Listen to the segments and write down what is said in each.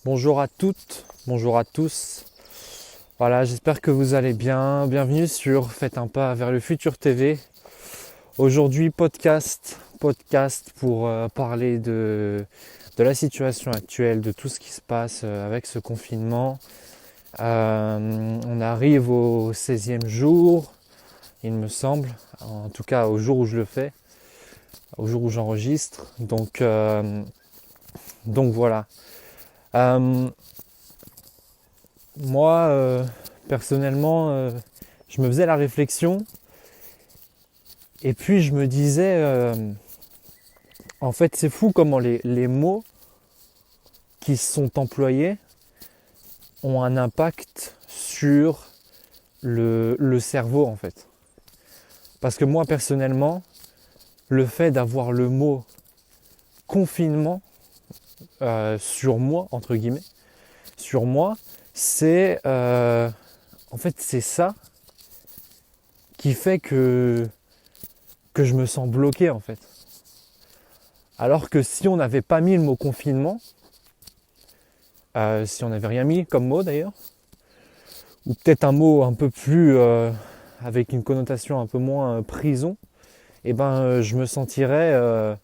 Bonjour à toutes, bonjour à tous. Voilà, j'espère que vous allez bien. Bienvenue sur Faites un pas vers le futur TV. Aujourd'hui, podcast pour parler de la situation actuelle, de tout ce qui se passe avec ce confinement. On arrive au 16e jour, il me semble, en tout cas au jour où je le fais, au jour où j'enregistre. Donc voilà. Euh, Moi, personnellement, je me faisais la réflexion et puis je me disais, en fait, c'est fou comment les mots qui sont employés ont un impact sur le cerveau, en fait. Parce que moi, personnellement, le fait d'avoir le mot confinement sur moi, entre guillemets, sur moi, c'est en fait, c'est ça qui fait que je me sens bloqué, en fait. Alors que si on n'avait pas mis le mot confinement, si on n'avait rien mis comme mot d'ailleurs, ou peut-être un mot un peu plus avec une connotation un peu moins prison, et ben je me sentirais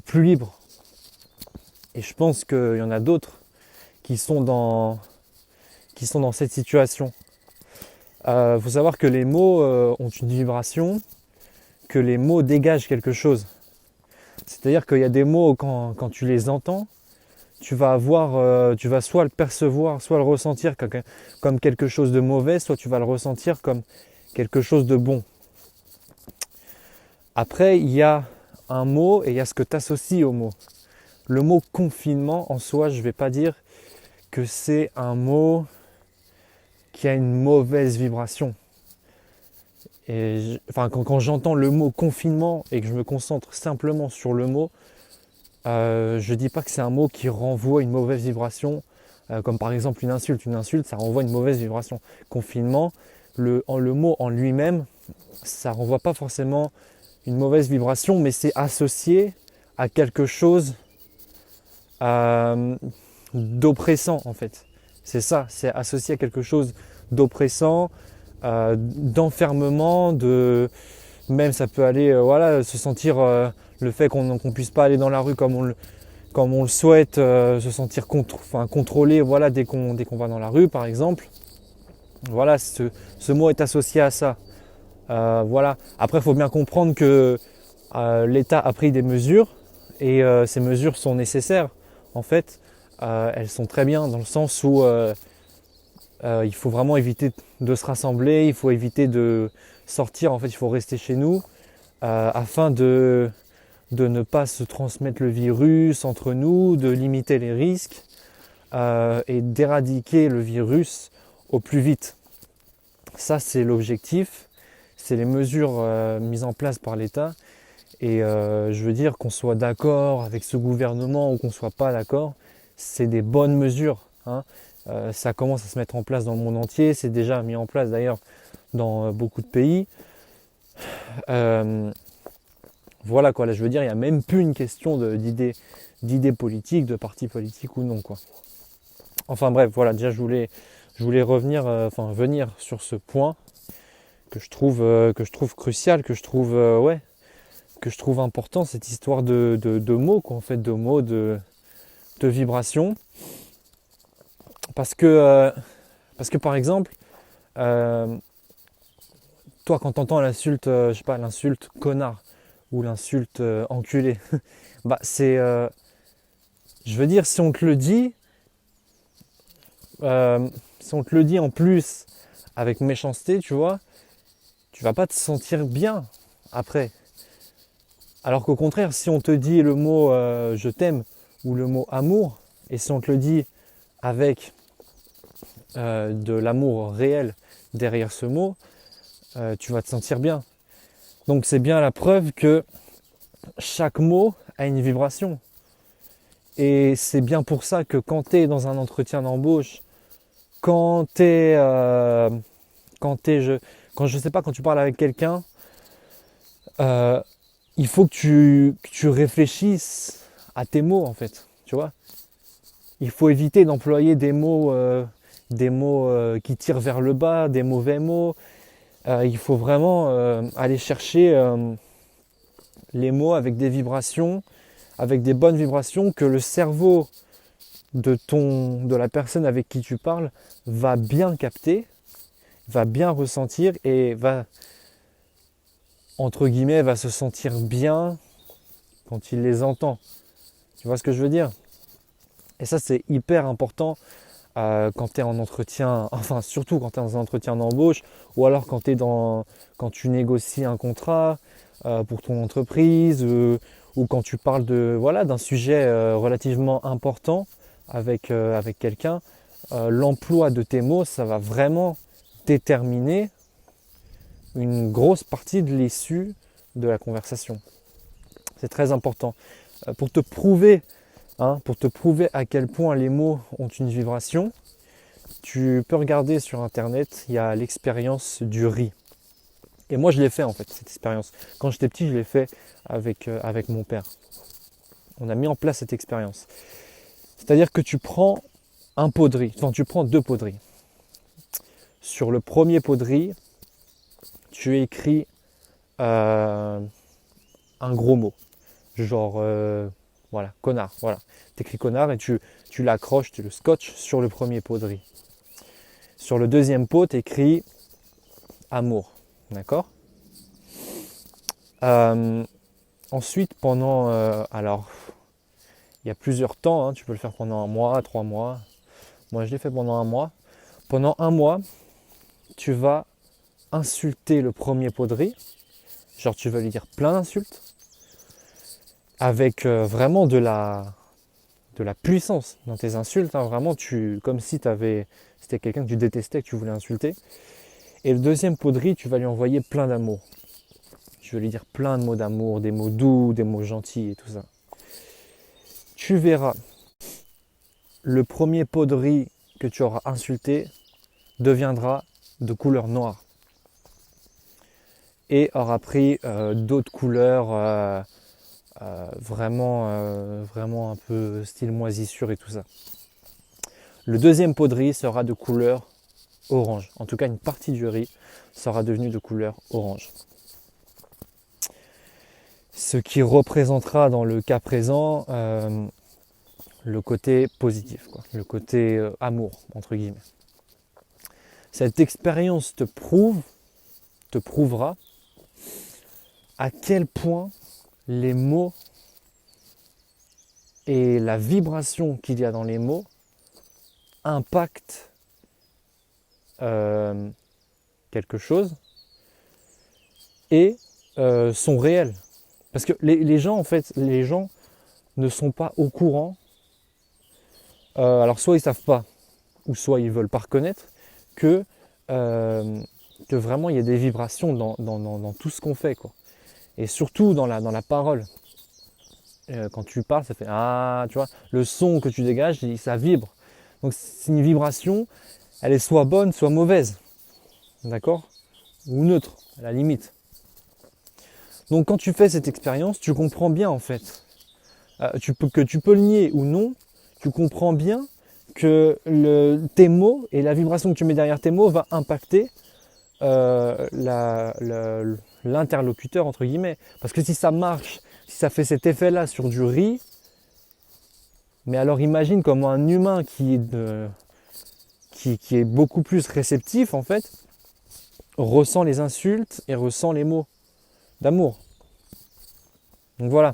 plus libre. Et je pense qu'il y en a d'autres qui sont dans cette situation. Faut savoir que les mots ont une vibration, que les mots dégagent quelque chose. C'est-à-dire qu'il y a des mots quand tu les entends, tu vas soit le percevoir, soit le ressentir comme quelque chose de mauvais, soit tu vas le ressentir comme quelque chose de bon. Après, il y a un mot et il y a ce que tu associes au mot. Le mot confinement, en soi, je ne vais pas dire que c'est un mot qui a une mauvaise vibration. Quand j'entends le mot confinement et que je me concentre simplement sur le mot, je ne dis pas que c'est un mot qui renvoie une mauvaise vibration, comme par exemple une insulte. Une insulte, ça renvoie une mauvaise vibration. Confinement, le mot en lui-même, ça renvoie pas forcément une mauvaise vibration, mais c'est associé à quelque chose d'oppressant en fait. C'est ça, c'est associé à quelque chose d'oppressant, d'enfermement, même ça peut aller, voilà, se sentir le fait qu'on puisse pas aller dans la rue comme on le souhaite, se sentir contrôlé, voilà, dès qu'on va dans la rue par exemple. Voilà, ce mot est associé à ça. Voilà. Après, il faut bien comprendre que l'État a pris des mesures et ces mesures sont nécessaires. En fait, elles sont très bien dans le sens où il faut vraiment éviter de se rassembler, il faut éviter de sortir. En fait, il faut rester chez nous afin de ne pas se transmettre le virus entre nous, de limiter les risques et d'éradiquer le virus au plus vite. Ça, c'est l'objectif, c'est les mesures mises en place par l'État. Et je veux dire qu'on soit d'accord avec ce gouvernement ou qu'on ne soit pas d'accord, c'est des bonnes mesures, hein. Ça commence à se mettre en place dans le monde entier, c'est déjà mis en place d'ailleurs dans beaucoup de pays. Euh, voilà quoi, là je veux dire, il n'y a même plus une question d'idées politiques, de partis politiques ou non quoi. Enfin bref, voilà, déjà je voulais revenir, venir sur ce point que je trouve crucial, que je trouve important, cette histoire de mots, quoi, en fait, de mots, de vibrations. Parce que, euh, parce que par exemple, euh, toi quand t'entends l'insulte, je sais pas, l'insulte connard ou l'insulte enculé, bah je veux dire, si on te le dit en plus avec méchanceté, tu vois, tu vas pas te sentir bien après. Alors qu'au contraire, si on te dit le mot je t'aime ou le mot amour, et si on te le dit avec de l'amour réel derrière ce mot, tu vas te sentir bien. Donc c'est bien la preuve que chaque mot a une vibration. Et c'est bien pour ça que quand tu es dans un entretien d'embauche, quand tu es, quand je sais pas, quand tu parles avec quelqu'un, euh, il faut que tu réfléchisses à tes mots en fait, tu vois. Il faut éviter d'employer des mots qui tirent vers le bas, des mauvais mots. Il faut vraiment aller chercher les mots avec des vibrations, avec des bonnes vibrations que le cerveau de la personne avec qui tu parles va bien capter, va bien ressentir et va, entre guillemets, va se sentir bien quand il les entend. Tu vois ce que je veux dire? Et ça, c'est hyper important quand tu es en entretien, enfin surtout quand tu es dans un entretien d'embauche, ou alors quand tu négocies un contrat pour ton entreprise, ou quand tu parles d'un sujet relativement important avec quelqu'un. L'emploi de tes mots, ça va vraiment déterminer une grosse partie de l'issue de la conversation. C'est très important. Pour te prouver à quel point les mots ont une vibration, tu peux regarder sur internet, il y a l'expérience du riz. Et moi je l'ai fait en fait, cette expérience. Quand j'étais petit, je l'ai fait avec mon père. On a mis en place cette expérience. C'est-à-dire que tu prends un pot de riz, enfin tu prends 2 pots de riz. Sur le premier pot de riz, tu écris un gros mot. Genre, voilà, connard, voilà. Tu écris connard et tu l'accroches, tu le scotches sur le premier pot de riz. Sur le deuxième pot, tu écris amour, d'accord? Ensuite, alors, il y a plusieurs temps, hein, tu peux le faire pendant 1 mois, 3 mois. Moi, je l'ai fait pendant 1 mois. Pendant 1 mois, tu vas insulter le premier pot de riz. Genre, tu vas lui dire plein d'insultes. Avec vraiment de la puissance dans tes insultes. Hein. Vraiment, comme si c'était quelqu'un que tu détestais, que tu voulais insulter. Et le deuxième pot de riz, tu vas lui envoyer plein d'amour. Tu vas lui dire plein de mots d'amour, des mots doux, des mots gentils et tout ça. Tu verras, le premier pot de riz que tu auras insulté deviendra de couleur noire. Et aura pris d'autres couleurs vraiment un peu style moisissure et tout ça. Le deuxième pot de riz sera de couleur orange. En tout cas, une partie du riz sera devenue de couleur orange. Ce qui représentera dans le cas présent le côté positif, quoi. Le côté amour, entre guillemets. Cette expérience te prouvera à quel point les mots et la vibration qu'il y a dans les mots impactent quelque chose et sont réels. Parce que les gens ne sont pas au courant. Alors soit ils savent pas, ou soit ils veulent pas reconnaître que vraiment il y a des vibrations dans tout ce qu'on fait, quoi. Et surtout dans la parole. Quand tu parles, ça fait ah, tu vois, le son que tu dégages, ça vibre. Donc c'est une vibration, elle est soit bonne, soit mauvaise. D'accord? Ou neutre, à la limite. Donc quand tu fais cette expérience, tu comprends bien en fait. Que tu peux le nier ou non, tu comprends bien que tes mots et la vibration que tu mets derrière tes mots va impacter l'interlocuteur entre guillemets. Parce que si ça marche, si ça fait cet effet-là sur du riz, mais alors imagine comment un humain qui est beaucoup plus réceptif en fait, ressent les insultes et ressent les mots d'amour. Donc voilà.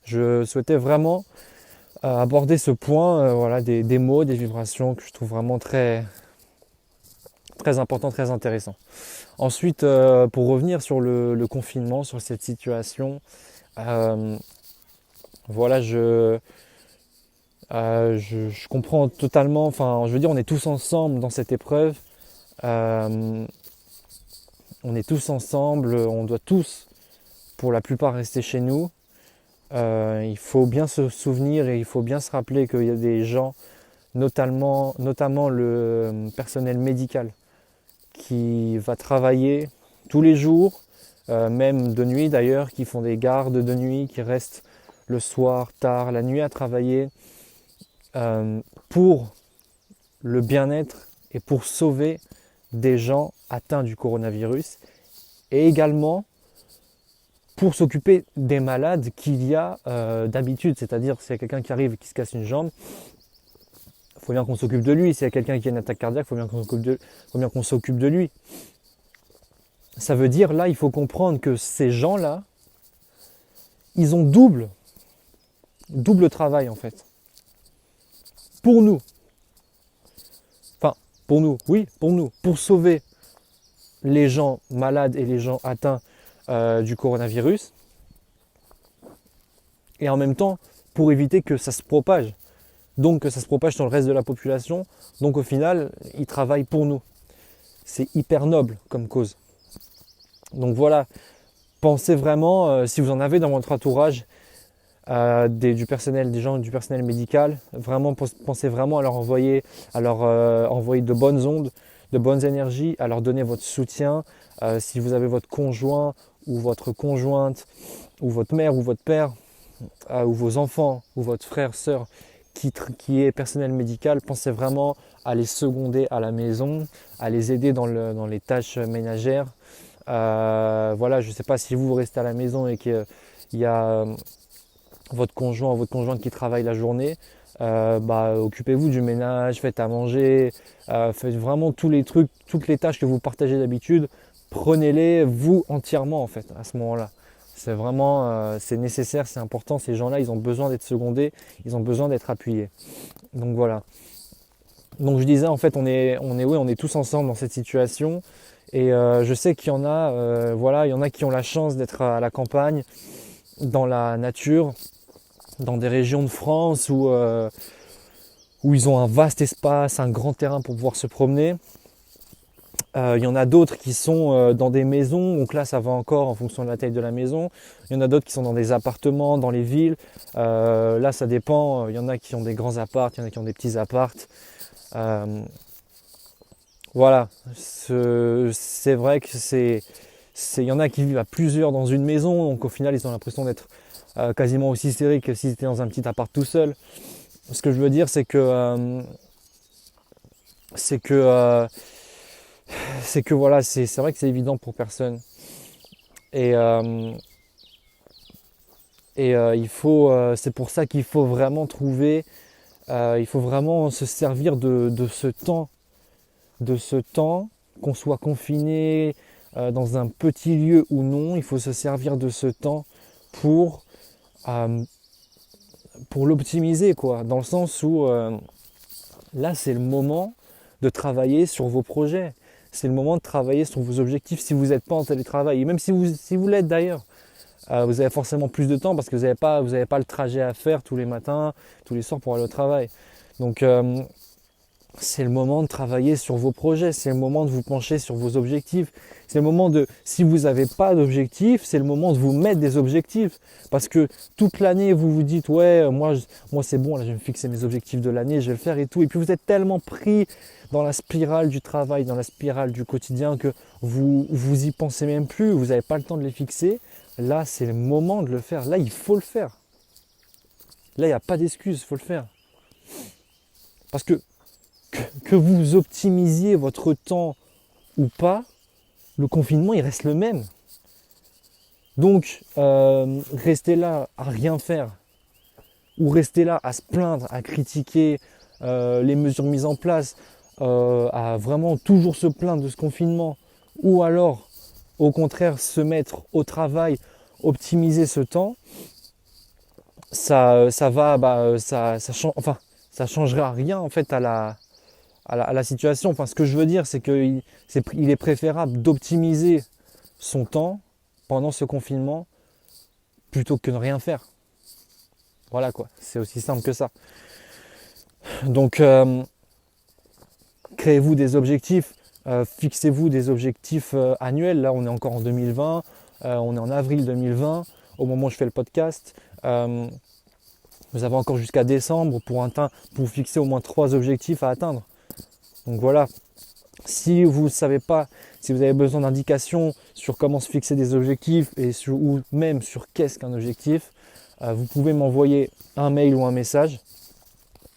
Je souhaitais vraiment aborder ce point voilà, des mots, des vibrations que je trouve vraiment très, très important, très intéressant. Ensuite, pour revenir sur le confinement, sur cette situation, voilà, je comprends totalement, enfin, je veux dire, on est tous ensemble dans cette épreuve. On est tous ensemble, on doit tous, pour la plupart, rester chez nous. Il faut bien se souvenir et il faut bien se rappeler qu'il y a des gens, notamment le personnel médical, qui va travailler tous les jours, même de nuit d'ailleurs, qui font des gardes de nuit, qui restent le soir tard, la nuit à travailler. pour le bien-être et pour sauver des gens atteints du coronavirus et également pour s'occuper des malades qu'il y a d'habitude, c'est-à-dire s'il y a quelqu'un qui arrive et qui se casse une jambe, il faut bien qu'on s'occupe de lui. S'il y a quelqu'un qui a une attaque cardiaque, il faut bien qu'on s'occupe de lui. Ça veut dire, là, il faut comprendre que ces gens-là, ils ont double travail en fait. Pour nous. Enfin, pour nous, oui, pour nous. Pour sauver les gens malades et les gens atteints du coronavirus. Et en même temps, pour éviter que ça se propage. Donc que ça se propage sur le reste de la population. Donc au final, ils travaillent pour nous. C'est hyper noble comme cause. Donc voilà, pensez vraiment, si vous en avez dans votre entourage, du personnel, des gens du personnel médical, vraiment pensez vraiment à leur envoyer de bonnes ondes, de bonnes énergies, à leur donner votre soutien. Si vous avez votre conjoint ou votre conjointe, ou votre mère ou votre père, ou vos enfants, ou votre frère, sœur, qui est personnel médical, pensez vraiment à les seconder à la maison, à les aider dans les tâches ménagères. Voilà, je ne sais pas si vous restez à la maison et qu'il y a votre conjoint ou votre conjointe qui travaille la journée, occupez-vous du ménage, faites à manger, faites vraiment tous les trucs, toutes les tâches que vous partagez d'habitude, prenez-les vous entièrement en fait à ce moment-là. C'est vraiment, c'est nécessaire, c'est important, ces gens-là, ils ont besoin d'être secondés, ils ont besoin d'être appuyés. Donc voilà. Donc je disais, en fait, on est tous ensemble dans cette situation. Et je sais qu'il y en a, il y en a qui ont la chance d'être à la campagne, dans la nature, dans des régions de France où ils ont un vaste espace, un grand terrain pour pouvoir se promener. Il y en a d'autres qui sont dans des maisons, donc là ça va encore en fonction de la taille de la maison. Il y en a d'autres qui sont dans des appartements, dans les villes. Là ça dépend, il y en a qui ont des grands apparts, il y en a qui ont des petits apparts. Voilà, c'est vrai que il y en a qui vivent à plusieurs dans une maison, donc au final ils ont l'impression d'être quasiment aussi serrés que s'ils étaient dans un petit appart tout seul. Ce que je veux dire, c'est que voilà, c'est vrai que c'est évident pour personne. Et c'est pour ça qu'il faut vraiment trouver, il faut vraiment se servir de ce temps, qu'on soit confiné dans un petit lieu ou non, il faut se servir de ce temps pour l'optimiser, quoi, dans le sens où là c'est le moment de travailler sur vos projets, c'est le moment de travailler sur vos objectifs si vous n'êtes pas en télétravail, et même si vous l'êtes d'ailleurs, vous avez forcément plus de temps parce que vous n'avez pas le trajet à faire tous les matins, tous les soirs pour aller au travail. Donc c'est le moment de travailler sur vos projets, c'est le moment de vous pencher sur vos objectifs. C'est le moment si vous n'avez pas d'objectifs, c'est le moment de vous mettre des objectifs. Parce que toute l'année, vous vous dites, ouais, moi c'est bon, là je vais me fixer mes objectifs de l'année, je vais le faire et tout. Et puis vous êtes tellement pris dans la spirale du travail, dans la spirale du quotidien que vous y pensez même plus, vous n'avez pas le temps de les fixer. Là, c'est le moment de le faire. Là, il faut le faire. Là, il n'y a pas d'excuse, il faut le faire. Parce que vous optimisiez votre temps ou pas, le confinement il reste le même. Donc rester là à rien faire ou rester là à se plaindre, à critiquer les mesures mises en place, à vraiment toujours se plaindre de ce confinement, ou alors au contraire se mettre au travail, optimiser ce temps, ça changera rien en fait à la situation. Enfin, ce que je veux dire, c'est qu'il est préférable d'optimiser son temps pendant ce confinement plutôt que de rien faire. Voilà quoi, c'est aussi simple que ça. Donc, créez-vous des objectifs, fixez-vous des objectifs annuels. Là, on est encore en 2020, on est en avril 2020, au moment où je fais le podcast. Vous avez encore jusqu'à décembre pour fixer au moins 3 objectifs à atteindre. Donc voilà, si vous ne savez pas, si vous avez besoin d'indications sur comment se fixer des objectifs ou même sur qu'est-ce qu'un objectif, vous pouvez m'envoyer un mail ou un message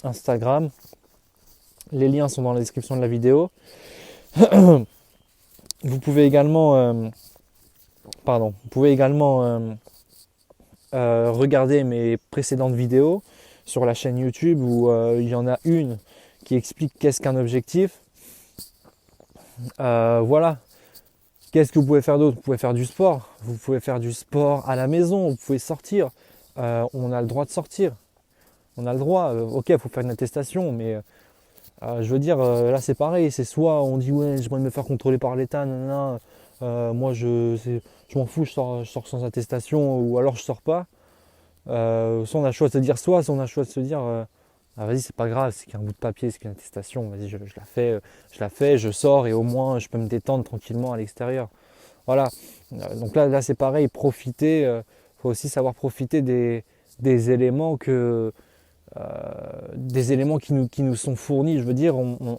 Instagram. Les liens sont dans la description de la vidéo. Vous pouvez également, regarder mes précédentes vidéos sur la chaîne YouTube où il y en a une qui explique qu'est-ce qu'un objectif. Voilà. Qu'est-ce que vous pouvez faire d'autre? Vous pouvez faire du sport. Vous pouvez faire du sport à la maison. Vous pouvez sortir. On a le droit de sortir. On a le droit. Ok, il faut faire une attestation, mais je veux dire, là c'est pareil. C'est soit on dit ouais, je viens de me faire contrôler par l'État, nanana, moi je m'en fous, je sors sans attestation, ou alors je sors pas. Soit on a le choix de se dire soit on a le choix de se dire ah, vas-y, c'est pas grave, c'est qu'un bout de papier, c'est qu'une attestation, vas-y, je la fais, je sors et au moins je peux me détendre tranquillement à l'extérieur. Voilà. Donc là c'est pareil, profiter, faut aussi savoir profiter des éléments qui nous sont fournis. Je veux dire, on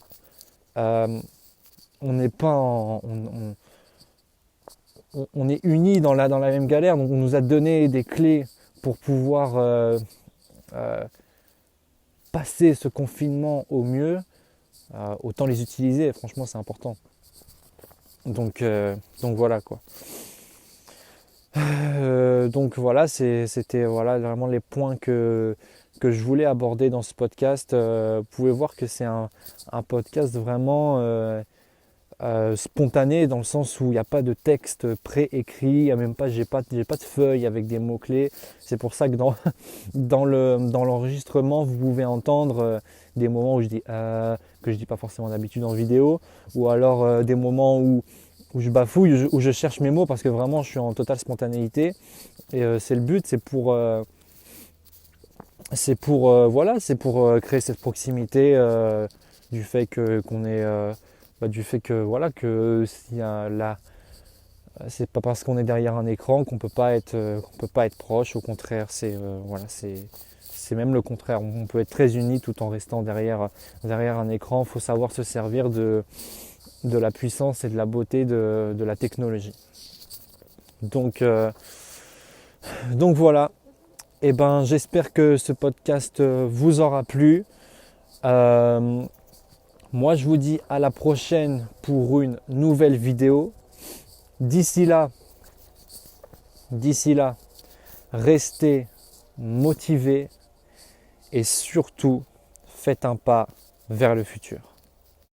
n'est pas on est unis dans la même galère, donc on nous a donné des clés pour pouvoir passer ce confinement au mieux. Autant les utiliser, franchement c'est important. Donc voilà quoi. Donc voilà, c'était voilà, vraiment les points que je voulais aborder dans ce podcast. Vous pouvez voir que c'est un podcast vraiment spontané, dans le sens où il n'y a pas de texte préécrit, j'ai pas de feuille avec des mots-clés. C'est pour ça que dans l'enregistrement, vous pouvez entendre des moments où je dis que je dis pas forcément d'habitude en vidéo, ou alors des moments où je bafouille, où je cherche mes mots, parce que vraiment je suis en totale spontanéité. Et c'est le but, c'est pour créer cette proximité du fait qu'on est du fait que voilà que s'il y a là, c'est pas parce qu'on est derrière un écran qu'on peut pas être proche. Au contraire, c'est même le contraire. On peut être très unis tout en restant derrière un écran. Il faut savoir se servir de la puissance et de la beauté de la technologie. Donc voilà. Et ben, j'espère que ce podcast vous aura plu. Moi, je vous dis à la prochaine pour une nouvelle vidéo. D'ici là, restez motivés et surtout, faites un pas vers le futur.